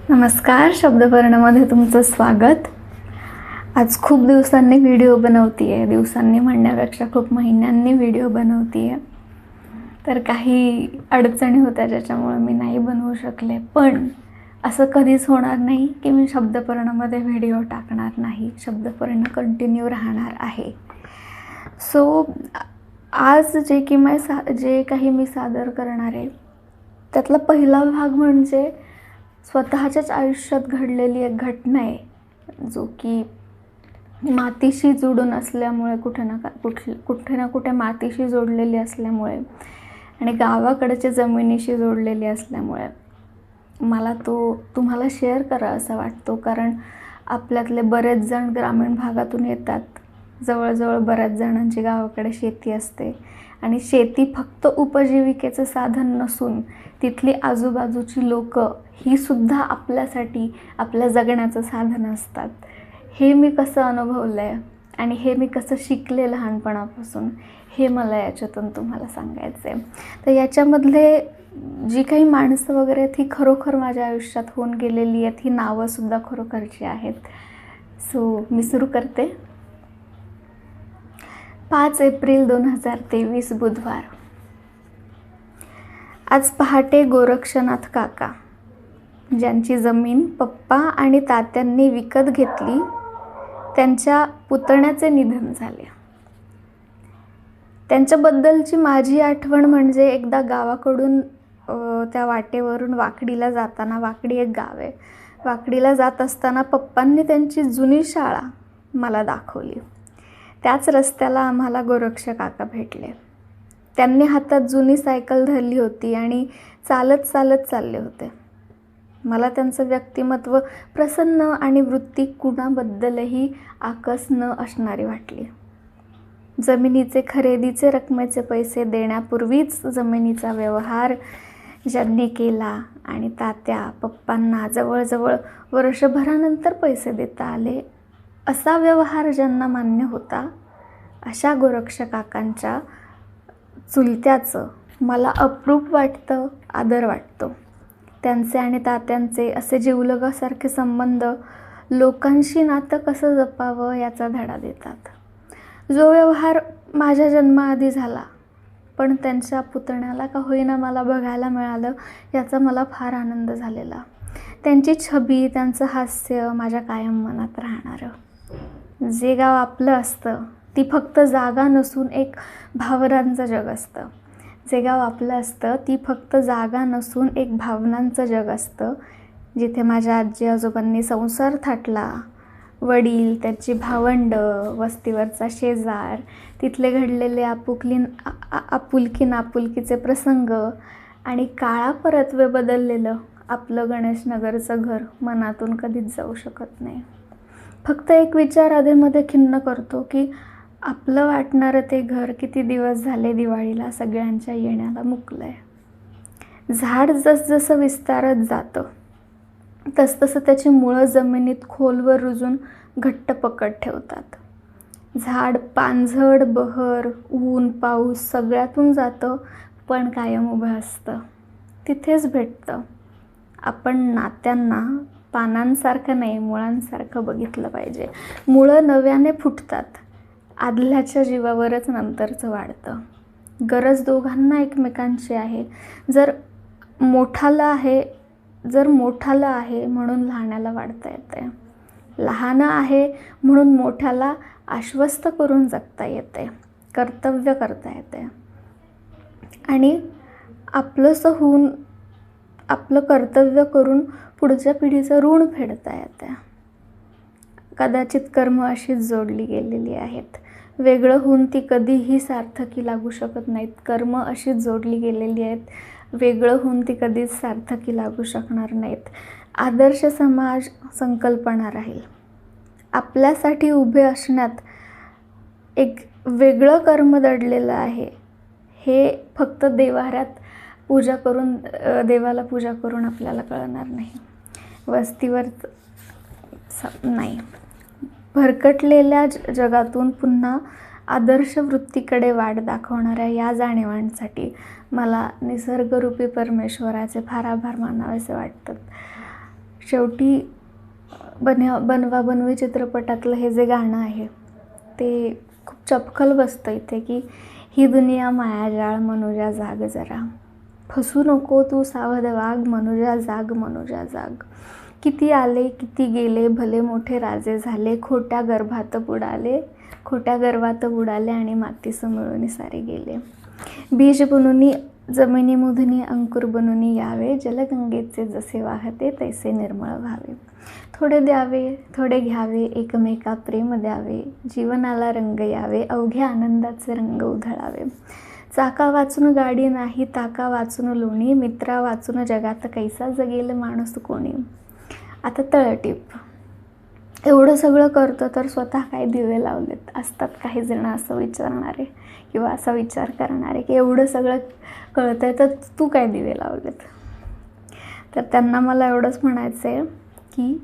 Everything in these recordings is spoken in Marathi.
नमस्कार, शब्दपर्णामध्ये तुमचं स्वागत. आज खूप दिवसांनी व्हिडिओ बनवतीये. दिवसांनी म्हणण्यापेक्षा खूप महिन्यांनी व्हिडिओ बनवतीये. तर काही अडचणी होत्या ज्याच्यामुळे मी नाही बनवू शकले. पण असं कधीच होणार नाही की मी शब्दपर्णामध्ये व्हिडिओ टाकणार नाही. शब्दपर्ण कंटिन्यू राहणार आहे. सो आज जे काही मी सादर करणार आहे त्यातला पहिला भाग म्हणजे स्वतःच्याच आयुष्यात घडलेली एक घटना आहे, जो की मातीशी जोडून असल्यामुळे कुठे ना कुठे मातीशी जोडलेली असल्यामुळे आणि गावाकडच्या जमिनीशी जोडलेली असल्यामुळे मला तो तुम्हाला शेअर करावासा वाटतो. कारण आपल्यातले बरेच जण ग्रामीण भागातून येतात. जवळजवळ बऱ्याच जणांची गावाकडे शेती असते आणि शेती फक्त उपजीविकेचं साधन नसून तिथली आजूबाजूची लोकं ही सुद्धा आपल्यासाठी आपल्या जगण्याचं साधन असतात. हे मी कसं अनुभवलं आहे आणि हे मी कसं शिकले लहानपणापासून, हे मला याच्यातून तुम्हाला सांगायचं आहे. तर याच्यामधले जी काही माणसं वगैरे आहेत ही खरोखर माझ्या आयुष्यात होऊन गेलेली आहेत. ही नावंसुद्धा खरोखरची आहेत. सो मी सुरू करते. 5 एप्रिल 2023 बुधवार. आज पहाटे गोरक्षनाथ काका, ज्यांची जमीन पप्पा आणि तात्यांनी विकत घेतली, त्यांच्या पुतण्याचे निधन झाले. त्यांच्याबद्दलची माझी आठवण म्हणजे एकदा गावाकडून त्या वाटेवरून वाकडीला जाताना, वाकडी एक गाव आहे, वाकडीला जात असताना पप्पांनी त्यांची जुनी शाळा मला दाखवली. त्याच रस्त्याला आम्हाला गोरक्ष काका भेटले. त्यांनी हातात जुनी सायकल धरली होती आणि चालत चालत चालले होते. मला त्यांचं व्यक्तिमत्व प्रसन्न आणि वृत्ती कुणाबद्दलही आकस न असणारी वाटली. जमिनीचे खरेदीचे रकमेचे पैसे देण्यापूर्वीच जमिनीचा व्यवहार ज्यांनी केला आणि तात्या पप्पांना जवळजवळ वर्षभरानंतर पैसे देता आले, असा व्यवहार ज्यांना मान्य होता, अशा गोरक्ष काकांच्या चुलत्याचं मला अप्रूप वाटतं, आदर वाटतो. त्यांचे आणि तात्यांचे असे जिवलगासारखे संबंध लोकांशी नातं कसं जपावं याचा धडा देतात. जो व्यवहार माझ्या जन्माआधी झाला, पण त्यांच्या पुतण्याला का होईना मला बघायला मिळालं, याचा मला फार आनंद झालेला. त्यांची छबी, त्यांचं हास्य माझ्या कायम मनात राहणारं. जे गाव आपलं असतं ती फक्त जागा नसून एक भावनांचं जग असतं. जे गाव आपलं असतं ती फक्त जागा नसून एक भावनांचं जग असतं. जिथे माझ्या आजी आजोबांनी संसार थाटला, वडील, त्याची भावंडं, वस्तीवरचा शेजार, तिथले घडलेले आपुलकी नापुलकीचे प्रसंग आणि काळापरत्वे बदललेलं आपलं गणेशनगरचं घर मनातून कधीच जाऊ शकत नाही. फक्त एक विचार अधेमध्ये खिन्न करतो की आपलं वाटणारं ते घर किती दिवस झाले दिवाळीला सगळ्यांच्या येण्याला मुकलंय. झाड जसजसं विस्तारत जातं तसतसं त्याची मुळं जमिनीत खोलवर रुजून घट्ट पकड ठेवतात. झाड पानझड, बहर, ऊन, पाऊस सगळ्यातून जातं, पण कायम उभं असतं. तिथेच भेटतं. आपण नात्यांना पानांसारखं नाही, मुळांसारखं बघितलं पाहिजे. मुळं नव्याने फुटतात, आदल्याच्या जीवावरच नंतरचं वाढतं. गरज दोघांना एकमेकांची आहे. जर मोठाला आहे म्हणून लहानाला वाढता येते. लहान आहे म्हणून मोठ्याला आश्वस्त करून जगता येते, कर्तव्य करता येते आणि आपलंसं होऊन आपलं कर्तव्य करून पुढच्या पिढीचं ऋण फेडता येते. कदाचित कर्म अशीच जोडली गेलेली आहेत. वेगळं होऊन ती कधीही सार्थकी लागू शकत नाहीत. कर्म अशीच जोडली गेलेली आहेत. वेगळं होऊन ती कधीच सार्थकी लागू शकणार नाहीत. आदर्श समाज संकल्पना राहील. आपल्यासाठी उभे असण्यात एक वेगळं कर्म दडलेलं आहे. हे फक्त देवाऱ्यात देवाला पूजा करून आपल्याला कळणार नाही. वस्तीवर नाही. भरकटलेल्या जगातून पुन्हा आदर्श वृत्तीकडे वाट दाखवणाऱ्या या जाणीवांसाठी मला निसर्गरूपी परमेश्वराचे फार आभार मानावेसे वाटतात. शेवटी बनवा बनवी चित्रपटातलं हे जे गाणं आहे ते खूप चपखल बसतं इथे, की ही दुनिया मायाजाळ मनुजा जाग जरा, फसू नको तू सावध वाघ मनुजा जाग मनुजा जाग, किती आले किती गेले भले मोठे राजे झाले, खोट्या गर्भात बुडाले आणि मातीस मिळून सारे गेले, बीज बनूनी जमिनी मुधनी अंकुर बनूनी यावे, जलगंगेचे जसे वाहते तैसे निर्मळ व्हावे, थोडे द्यावे थोडे घ्यावे एकमेका प्रेम द्यावे, जीवनाला रंग यावे अवघ्या आनंदाचे रंग उधळावे, चाका वाचून गाडी नाही ताका वाचून लोणी, मित्रा वाचून जगात कैसा जगेल माणूस कोणी. आता तळटीप. एवढं सगळं करतो तर स्वतः काय दिवे लावलेत. असतात काही जण असं विचारणारे किंवा असा विचार करणारे की एवढं सगळं कळतंय तर तू काय दिवे लावलेत. तर त्यांना मला एवढंच म्हणायचं आहे की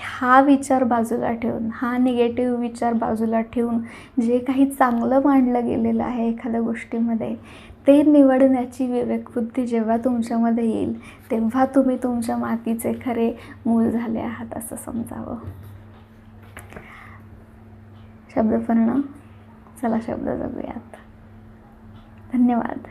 हा विचार बाजूला ठेवून, हा निगेटिव्ह विचार बाजूला ठेवून जे काही चांगलं मांडलं गेलेलं आहे एखाद्या गोष्टीमध्ये ते निवडण्याची विवेकबुद्धी जेव्हा तुमच्यामध्ये येईल तेव्हा तुम्ही तुमच्या मातीचे खरे मूल झाले आहात असं समजावं. शब्दपर्ण. चला शब्द जगूयात. धन्यवाद.